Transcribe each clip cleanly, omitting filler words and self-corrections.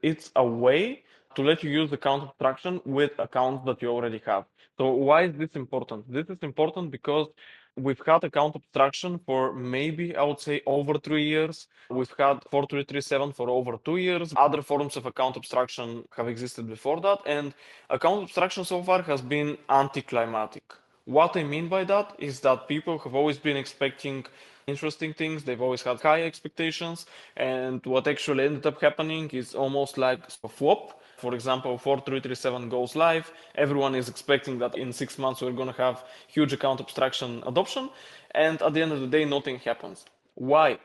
It's a way to let you use account abstraction with accounts that you already have. So why is this important? This is important because we've had account abstraction for maybe, I would say, over 3 years. We've had 4337 for over 2 years. Other forms of account abstraction have existed before that, and account abstraction so far has been anticlimactic. What I mean by that is that people have always been expecting interesting things. They've always had high expectations, and what actually ended up happening is almost like a flop. For example, 4337 goes live. Everyone is expecting that in 6 months we're going to have huge account abstraction adoption, and at the end of the day, nothing happens. Why?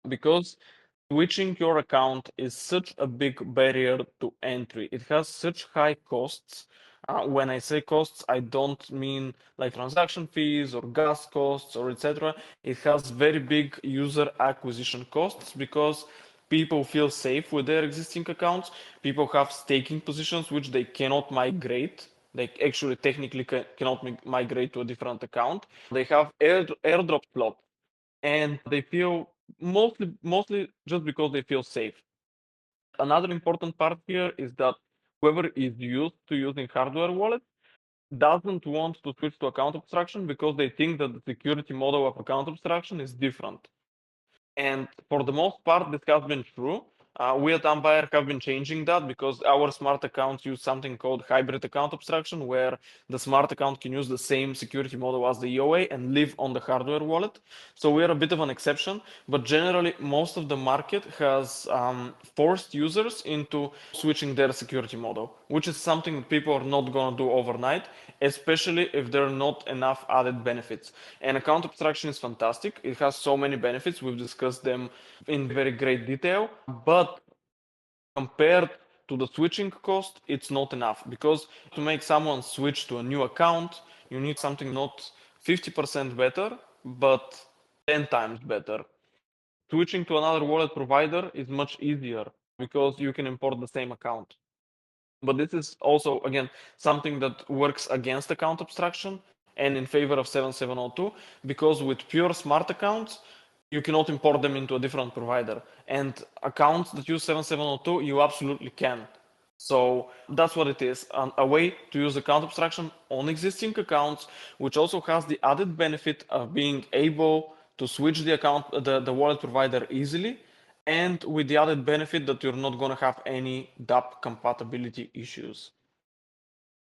Because switching your account is such a big barrier to entry. It has such high costs. When I say costs, I don't mean like transaction fees or gas costs or etc. It has very big user acquisition costs because people feel safe with their existing accounts. People have staking positions which they cannot migrate. They actually technically cannot migrate to a different account. They have airdrop slot, and they feel mostly just because they feel safe. Another important part here is that whoever is used to using hardware wallet doesn't want to switch to account abstraction because they think that the security model of account abstraction is different. And for the most part, this has been true. We at Ambire have been changing that because our smart accounts use something called hybrid account abstraction, where the smart account can use the same security model as the EOA and live on the hardware wallet. So we are a bit of an exception, but generally most of the market has forced users into switching their security model, which is something that people are not going to do overnight, especially if there are not enough added benefits. And account abstraction is fantastic. It has so many benefits. We've discussed them in very great detail, but compared to the switching cost, it's not enough, because to make someone switch to a new account, you need something not 50% better, but 10 times better. Switching to another wallet provider is much easier because you can import the same account. But this is also, again, something that works against account abstraction and in favor of 7702, because with pure smart accounts, you cannot import them into a different provider. And accounts that use 7702, you absolutely can. So that's what it is, a way to use account abstraction on existing accounts, which also has the added benefit of being able to switch the wallet provider easily, and with the added benefit that you're not going to have any dApp compatibility issues.